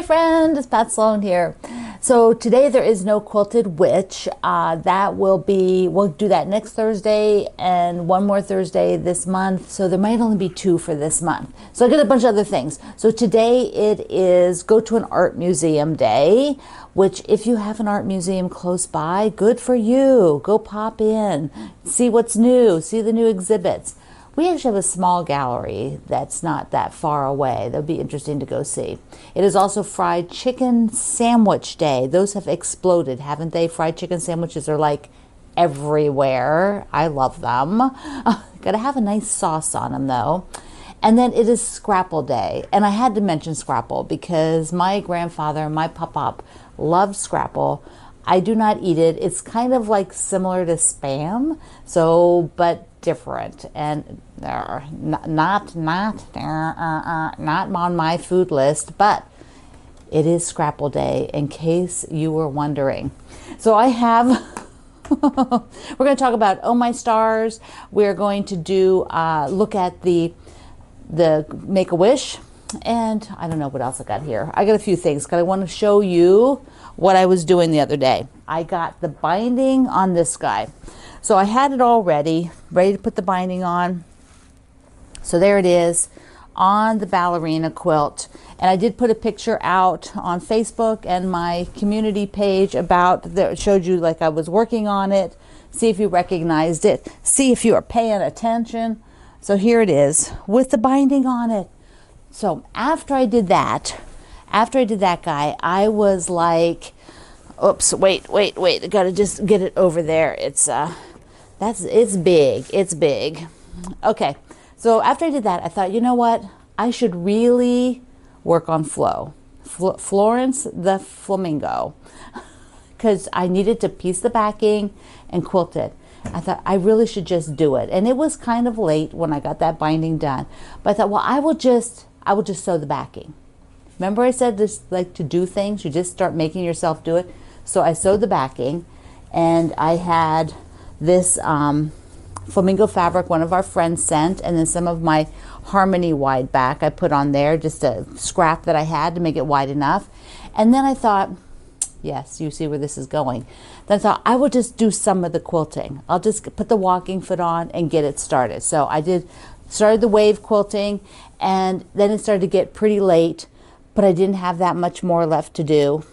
friend, it's Pat Sloan here. So today there is no quilted witch. We'll do that next Thursday and one more Thursday this month. So there might only be 2 for this month. So I got a bunch of other things. So today it is go to an art museum day, which if you have an art museum close by, good for you. Go pop in, see what's new, see the new exhibits. We actually have a small gallery that's not that far away. That'll be interesting to go see. It is also fried chicken sandwich day. Those have exploded, haven't they? Fried chicken sandwiches are like everywhere. I love them. Gotta have a nice sauce on them though. And then it is Scrapple Day. And I had to mention Scrapple because my grandfather, my pop-up, loved Scrapple. I do not eat it. It's kind of like similar to Spam, but different, and not on my food list, but it is Scrapple Day in case you were wondering. So I have we're going to talk about Oh My Stars. We're going to do look at the Make-A-Wish, and I don't know what else I got here. I got a few things because I want to show you what I was doing the other day. I got the binding on this guy. So I had it all ready to put the binding on. So there it is on the Ballerina quilt. And I did put a picture out on Facebook and my community page that showed you like I was working on it. See if you recognized it. See if you are paying attention. So here it is with the binding on it. So after I did that guy, I was like, oops, wait. I gotta just get it over there. It's big. Okay, so after I did that, I thought, you know what? I should really work on Florence the flamingo, because I needed to piece the backing and quilt it. I thought I really should just do it. And it was kind of late when I got that binding done. But I thought, well, I will just sew the backing. Remember I said this, like, to do things, you just start making yourself do it. So I sewed the backing, and I had this flamingo fabric one of our friends sent, and then some of my Harmony wide back I put on there, just a scrap that I had to make it wide enough. And then I thought, yes, you see where this is going. Then I thought I would just do some of the quilting. I'll just put the walking foot on and get it started. So I started the wave quilting, and then it started to get pretty late, but I didn't have that much more left to do.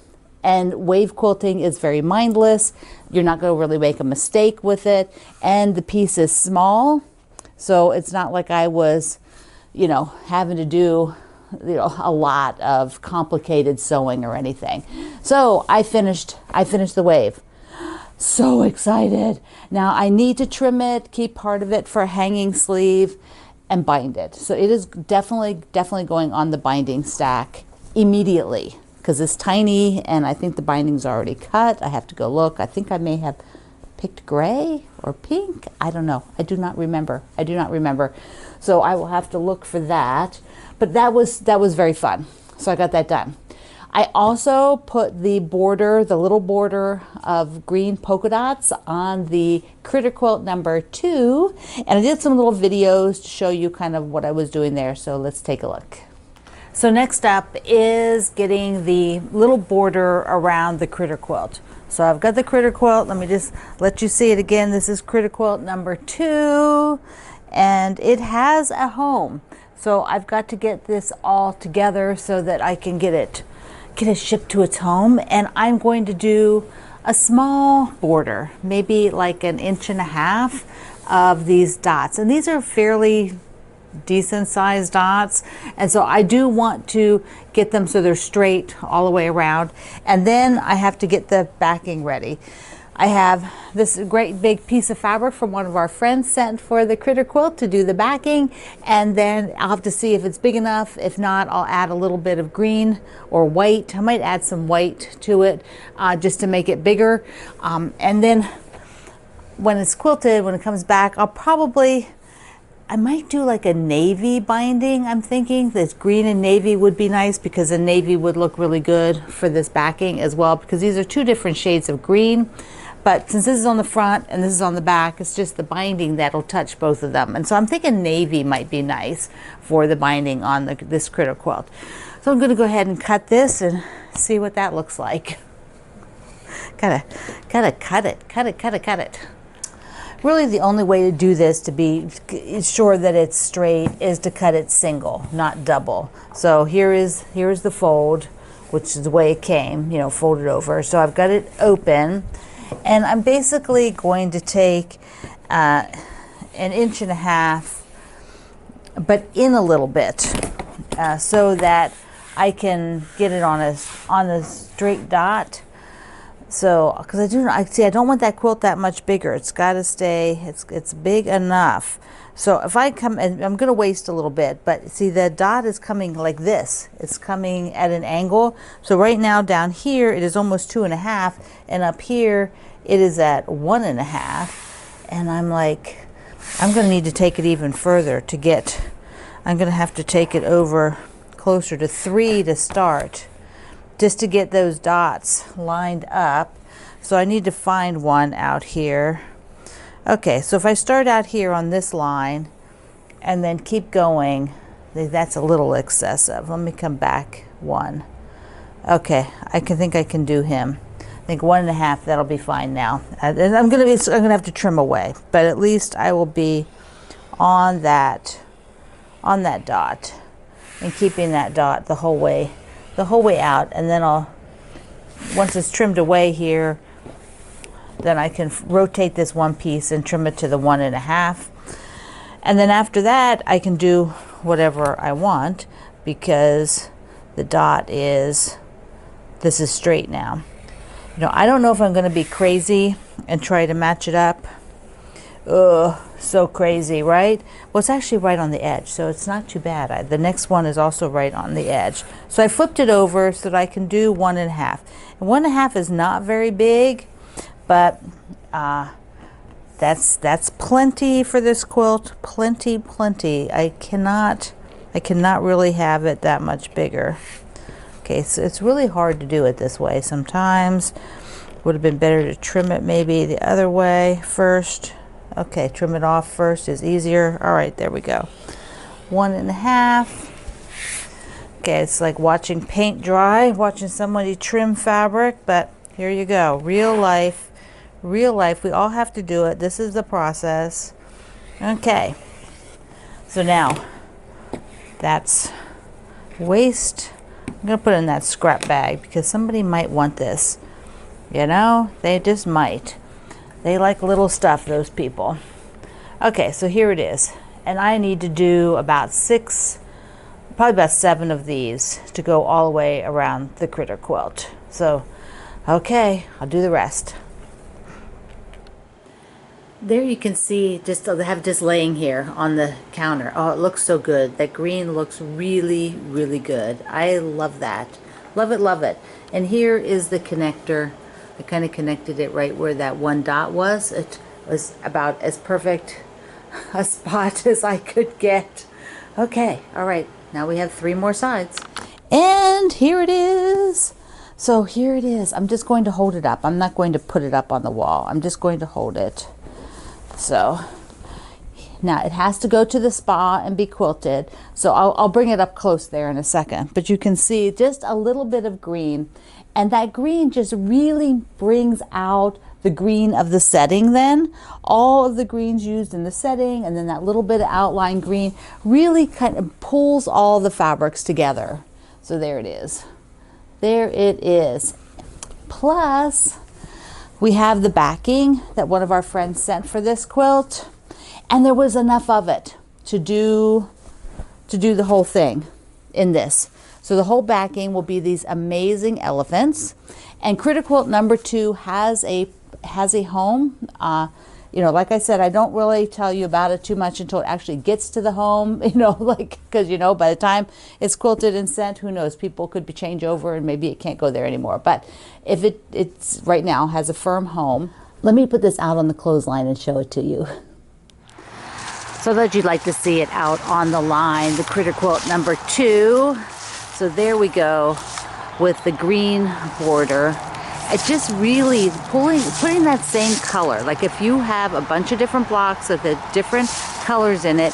And wave quilting is very mindless. You're not going to really make a mistake with it. And the piece is small, so it's not like I was, having to do, a lot of complicated sewing or anything. So I finished the wave. So excited. Now I need to trim it, keep part of it for a hanging sleeve, and bind it. So it is definitely going on the binding stack immediately, because it's tiny and I think the binding's already cut. I have to go look. I think I may have picked gray or pink. I don't know. I do not remember. So I will have to look for that. But that was very fun. So I got that done. I also put the little border of green polka dots on the Critter Quilt number 2. And I did some little videos to show you kind of what I was doing there. So let's take a look. So next up is getting the little border around the Critter Quilt. So I've got the Critter Quilt. Let me just let you see it again. This is Critter Quilt number 2, and it has a home. So I've got to get this all together so that I can get it shipped to its home. And I'm going to do a small border, maybe like 1.5 inches of these dots. And these are fairly decent sized dots, and so I do want to get them so they're straight all the way around. And then I have to get the backing ready. I have this great big piece of fabric from one of our friends sent for the Critter Quilt to do the backing, and then I'll have to see if it's big enough. If not, I'll add a little bit of green or white. I might add some white to it just to make it bigger, and then when it's quilted, when it comes back, I might do like a navy binding. I'm thinking this green and navy would be nice, because a navy would look really good for this backing as well, because these are 2 different shades of green. But since this is on the front and this is on the back, it's just the binding that'll touch both of them. And so I'm thinking navy might be nice for the binding on this Critter Quilt. So I'm going to go ahead and cut this and see what that looks like. Gotta cut it. Really, the only way to do this to be sure that it's straight is to cut it single, not double. So here is the fold, which is the way it came, you know, folded over. So I've got it open, and I'm basically going to take an 1.5 inches, but in a little bit, so that I can get it on a straight dot. So, because I don't want that quilt that much bigger. It's got to stay. It's big enough. So if I come, and I'm going to waste a little bit, but see the dot is coming like this. It's coming at an angle. So right now down here it is almost 2.5, and up here it is at 1.5. And I'm like, I'm going to need to take it even further to get. I'm going to have to take it over closer to 3 to start, just to get those dots lined up. So I need to find one out here. Okay, so if I start out here on this line and then keep going, that's a little excessive. Let me come back one. Okay, I think I can do him. I think 1.5, that'll be fine now. And I'm gonna have to trim away, but at least I will be on that dot and keeping that dot the whole way out. And then once it's trimmed away here, then I can rotate this one piece and trim it to the 1.5. And then after that, I can do whatever I want, because the dot this is straight now. You know, I don't know if I'm going to be crazy and try to match it up. Ugh, so crazy, right? Well, it's actually right on the edge, so it's not too bad. The next one is also right on the edge. So I flipped it over so that I can do 1.5. And 1.5 is not very big, but that's plenty for this quilt. Plenty. I cannot really have it that much bigger. Okay, so it's really hard to do it this way sometimes. Would have been better to trim it maybe the other way first. Okay, trim it off first is easier. All right, there we go. 1.5. Okay, it's like watching paint dry, watching somebody trim fabric, but here you go. Real life. We all have to do it. This is the process. Okay, so now that's waste. I'm gonna put it in that scrap bag because somebody might want this. You know, they just might. They like little stuff, those people. Okay, so here it is. And I need to do about 7 of these to go all the way around the critter quilt. So, okay, I'll do the rest. There you can see, I have just laying here on the counter. Oh, it looks so good. That green looks really, really good. I love that. Love it. And here is the connector. I kind of connected it right where that one dot was. It was about as perfect a spot as I could get. Okay, all right. Now we have 3 more sides. And here it is. So here it is. I'm just going to hold it up. I'm not going to put it up on the wall. I'm just going to hold it. So now it has to go to the spa and be quilted. So I'll bring it up close there in a second. But you can see just a little bit of green. And that green just really brings out the green of the setting then. All of the greens used in the setting, and then that little bit of outline green really kind of pulls all the fabrics together. So there it is. There it is. Plus, we have the backing that one of our friends sent for this quilt. And there was enough of it to do the whole thing in this. So the whole backing will be these amazing elephants. And Critter Quilt number 2 has a home. You know, like I said, I don't really tell you about it too much until it actually gets to the home, you know, like, because, you know, by the time it's quilted and sent, who knows, people could be change over and maybe it can't go there anymore. But if it's right now has a firm home, let me put this out on the clothesline and show it to you. So that you'd like to see it out on the line, the Critter Quilt number 2. So there we go with the green border. It's just really putting that same color. Like if you have a bunch of different blocks of the different colors in it,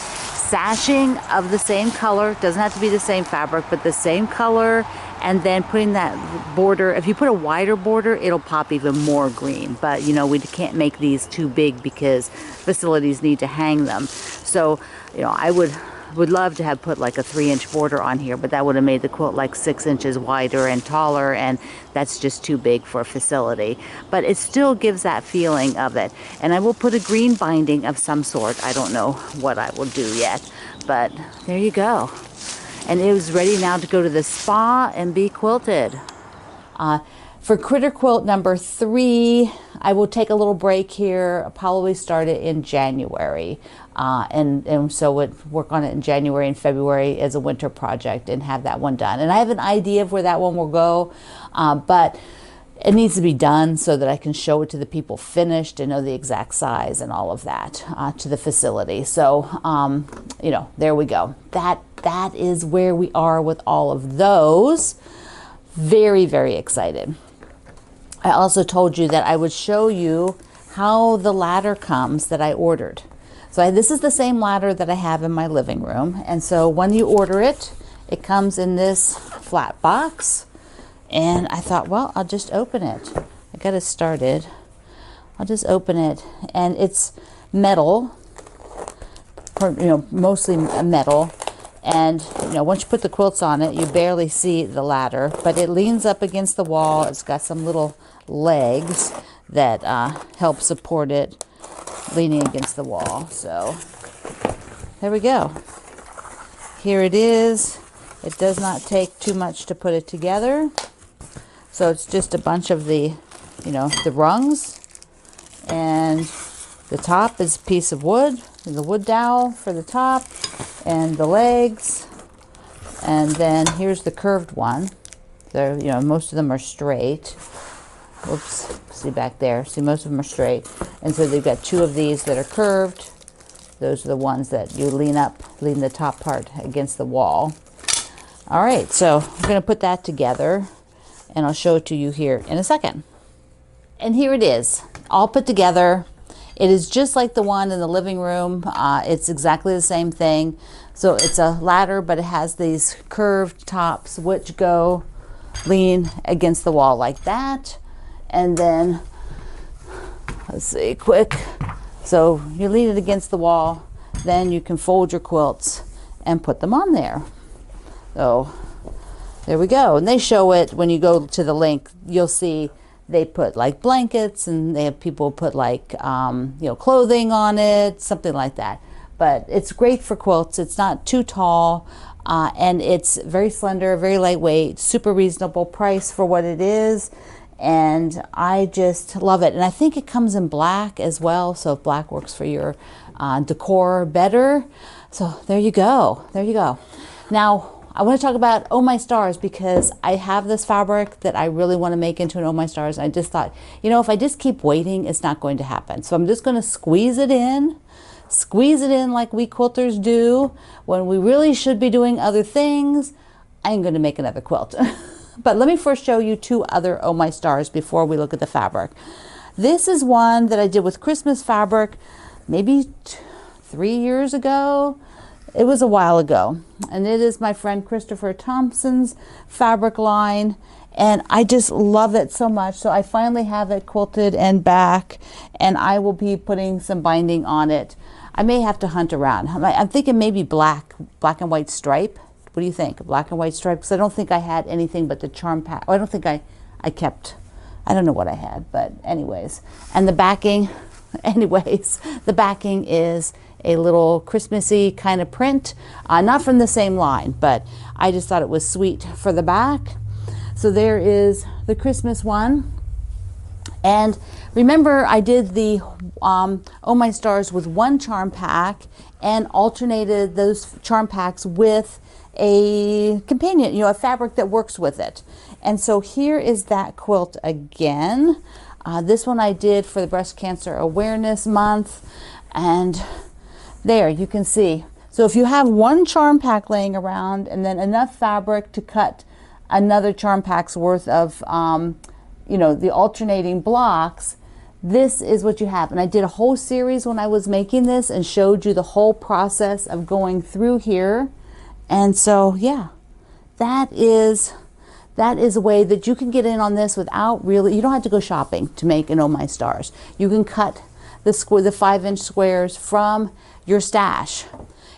sashing of the same color, doesn't have to be the same fabric, but the same color, and then putting that border. If you put a wider border, it'll pop even more green, but you know, we can't make these too big because facilities need to hang them. So, you know, I would love to have put like a 3-inch border on here, but that would have made the quilt like 6 inches wider and taller, and that's just too big for a facility. But it still gives that feeling of it. And I will put a green binding of some sort. I don't know what I will do yet, but there you go. And it was ready now to go to the spa and be quilted. For Critter Quilt number 3, I will take a little break here. I'll probably start it in January. And so would work on it in January and February as a winter project and have that one done. And I have an idea of where that one will go, but it needs to be done so that I can show it to the people finished and know the exact size and all of that to the facility. So, you know, there we go. That is where we are with all of those. Very, very excited. I also told you that I would show you how the ladder comes that I ordered. So this is the same ladder that I have in my living room. And so when you order it, it comes in this flat box. And I thought, well, I'll just open it. I got it started. I'll just open it. And it's metal, you know, mostly metal. And, you know, once you put the quilts on it, you barely see the ladder, but it leans up against the wall. It's got some little legs that help support it, leaning against the wall. So there we go. Here it is. It does not take too much to put it together. So it's just a bunch of the, you know, the rungs, and the top is a piece of wood, the wood dowel for the top, and the legs, and then here's the curved one. They're, you know, most of them are straight. Whoops, see back there. See, most of them are straight. And so they've got 2 of these that are curved. Those are the ones that you lean the top part against the wall. All right, so I'm going to put that together, and I'll show it to you here in a second. And here it is, all put together. It is just like the one in the living room. It's exactly the same thing. So it's a ladder, but it has these curved tops which go lean against the wall like that. And then, let's see, quick. So you lean it against the wall, then you can fold your quilts and put them on there. So there we go. And they show it when you go to the link. You'll see they put like blankets, and they have people put like, you know, clothing on it, something like that. But it's great for quilts. It's not too tall, and it's very slender, very lightweight, super reasonable price for what it is. And I just love it. And I think it comes in black as well. So if black works for your decor better. So there you go. There you go. Now, I want to talk about Oh My Stars, because I have this fabric that I really want to make into an Oh My Stars. I just thought, you know, if I just keep waiting, it's not going to happen. So I'm just going to squeeze it in like we quilters do when we really should be doing other things. I'm going to make another quilt. But let me first show you 2 other Oh My Stars before we look at the fabric. This is one that I did with Christmas fabric maybe 3 years ago. It was a while ago, and it is my friend Christopher Thompson's fabric line, and I just love it so much. So I finally have it quilted and back, and I will be putting some binding on it. I may have to hunt around. I'm thinking maybe black and white stripe. What do you think? Black and white stripe? Because I don't think I had anything but the charm pack. Oh, I don't think I kept, I don't know what I had, but anyways. And the backing, anyways, the backing is a little Christmassy kind of print, not from the same line, but I just thought it was sweet for the back. So there is the Christmas one. And remember, I did the Oh My Stars with 1 charm pack and alternated those charm packs with a companion, you know, a fabric that works with it. And so here is that quilt again. This one I did for the Breast Cancer Awareness Month, and there you can see. So if you have 1 charm pack laying around and then enough fabric to cut another charm pack's worth of, you know, the alternating blocks, this is what you have. And I did a whole series when I was making this and showed you the whole process of going through here. And so, yeah, that is a way that you can get in on this without really, you don't have to go shopping to make an Oh My Stars. You can cut the 5-inch squares from your stash.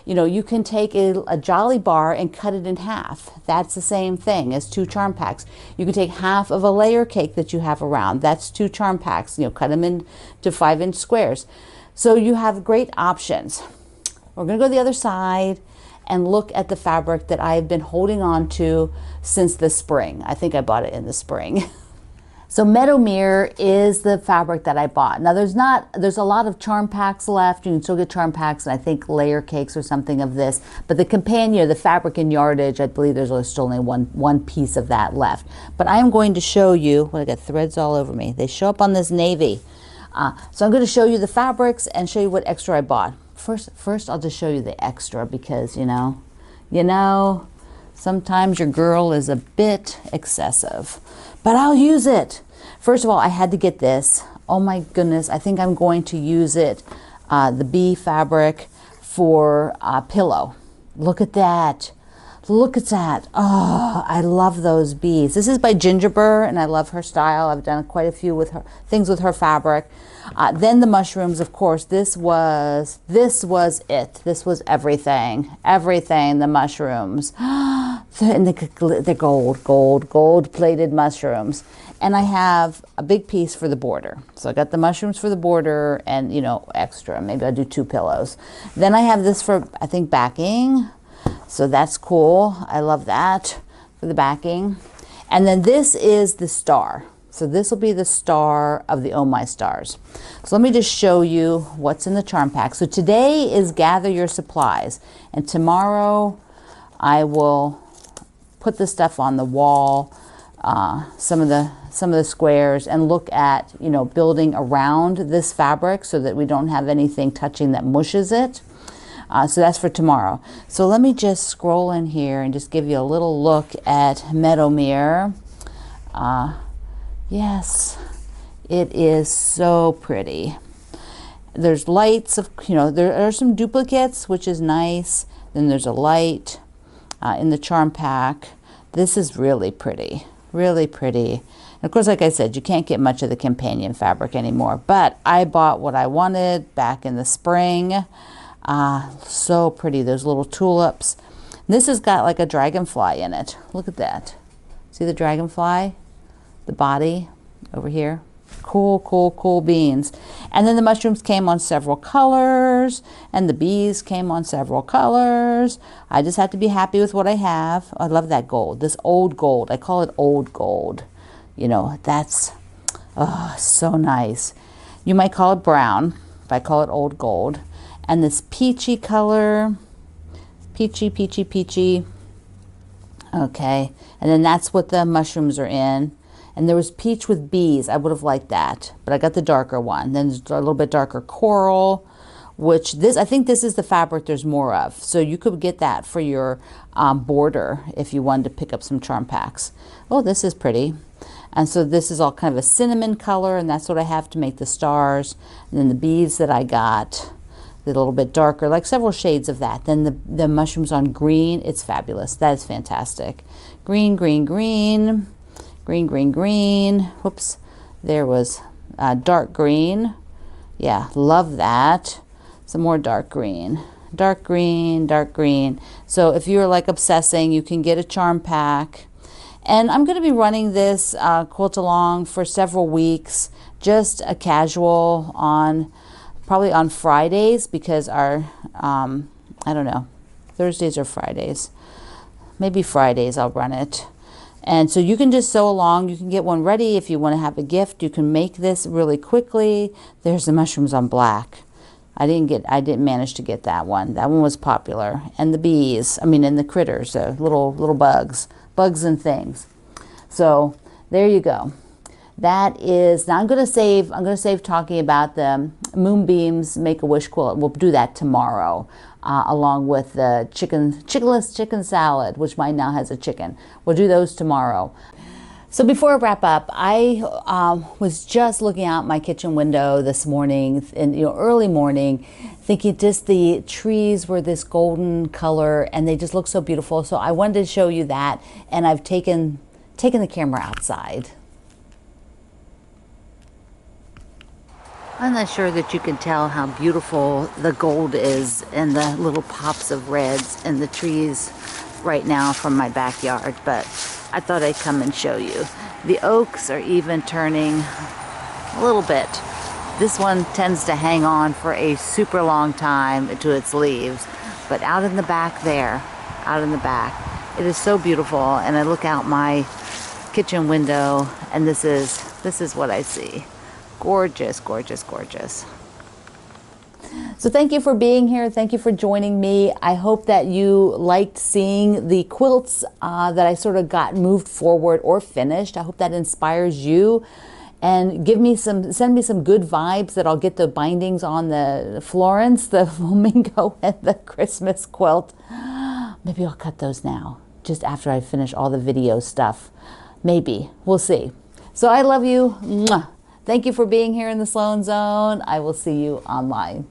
You know, you can take a Jolly bar and cut it in half. That's the same thing as 2 charm packs. You can take half of a layer cake that you have around. That's 2 charm packs. You know, cut them into 5-inch squares. So you have great options. We're going to go to the other side and look at the fabric that I've been holding on to since the spring. I think I bought it in the spring. So Meadowmere is the fabric that I bought. Now there's a lot of charm packs left. You can still get charm packs and I think layer cakes or something of this. But the companion, the fabric and yardage, I believe there's still only one piece of that left. But I am going to show you, well, I got threads all over me. They show up on this navy. So I'm going to show you the fabrics and show you what extra I bought. First I'll just show you the extra because, you know, sometimes your girl is a bit excessive. But I'll use it. First of all, I had to get this. Oh my goodness, I think I'm going to use it, the bee fabric for pillow. Look at that. Look at that. Oh, I love those bees. This is by Gingerbread, and I love her style. I've done quite a few with her things with her fabric. Then the mushrooms, of course. This was it. This was everything. Everything. The mushrooms. And the gold-plated mushrooms. And I have a big piece for the border. So I got the mushrooms for the border and, you know, extra. Maybe I'll do 2 pillows. Then I have this for, I think, backing. So that's cool. I love that for the backing. And then this is the star. So this will be the star of the Oh My Stars. So let me just show you what's in the charm pack. So today is gather your supplies. And tomorrow I will put the stuff on the wall, some of the squares, and look at, you know, building around this fabric so that we don't have anything touching that mushes it. So that's for tomorrow. So let me just scroll in here and just give you a little look at Meadowmere. Yes, it is so pretty. There's lights of, you know, there are some duplicates, which is nice. Then there's a light in the charm pack. This is really pretty, really pretty. And of course, like I said, you can't get much of the companion fabric anymore, but I bought what I wanted back in the spring. So pretty, those little tulips. This has got like a dragonfly in it. Look at that. See the dragonfly? The body over here. Cool, cool, cool beans. And then the mushrooms came on several colors, and the bees came on several colors. I just have to be happy with what I have. I love that gold, this old gold. I call it old gold. You know, that's so nice. You might call it brown, but I call it old gold. And this peachy color, peachy, peachy, peachy. Okay, and then that's what the mushrooms are in. And there was peach with bees. I would have liked that, but I got the darker one. Then there's a little bit darker coral, which I think this is the fabric there's more of. So you could get that for your border if you wanted to pick up some charm packs. Oh, this is pretty. And so this is all kind of a cinnamon color, and that's what I have to make the stars. And then the bees that I got, a little bit darker, like several shades of that. Then the mushrooms on green, it's fabulous. That is fantastic. Green, green, green. Green, green, green. Whoops, there was dark green. Yeah, love that. Some more dark green. Dark green, dark green. So if you're like obsessing, you can get a charm pack. And I'm going to be running this quilt along for several weeks. Just a casual probably on Fridays, because our, I don't know, Thursdays or Fridays. Maybe Fridays I'll run it. And so you can just sew along. You can get one ready if you want to have a gift. You can make this really quickly. There's the mushrooms on black. I didn't manage to get that one. That one was popular. And the bees, and the critters, the little bugs and things. So there you go. That is, now I'm going to save talking about the Moonbeams Make-A-Wish quilt. We'll do that tomorrow. Along with the chickenless chicken salad, which mine now has a chicken. We'll do those tomorrow. So before I wrap up, I was just looking out my kitchen window this morning, in early morning, thinking just the trees were this golden color and they just look so beautiful. So I wanted to show you that, and I've taken the camera outside. I'm not sure that you can tell how beautiful the gold is and the little pops of reds in the trees right now from my backyard, but I thought I'd come and show you. The oaks are even turning a little bit. This one tends to hang on for a super long time to its leaves, but out in the back there, out in the back, it is so beautiful. And I look out my kitchen window and this is what I see. Gorgeous, gorgeous, gorgeous. So thank you for being here. Thank you for joining me. I hope that you liked seeing the quilts that I sort of got moved forward or finished. I hope that inspires you, and send me some good vibes that I'll get the bindings on the Florence, the flamingo, and the Christmas quilt. Maybe I'll cut those now, just after I finish all the video stuff. Maybe, we'll see. So I love you. Mwah. Thank you for being here in the Sloan Zone. I will see you online.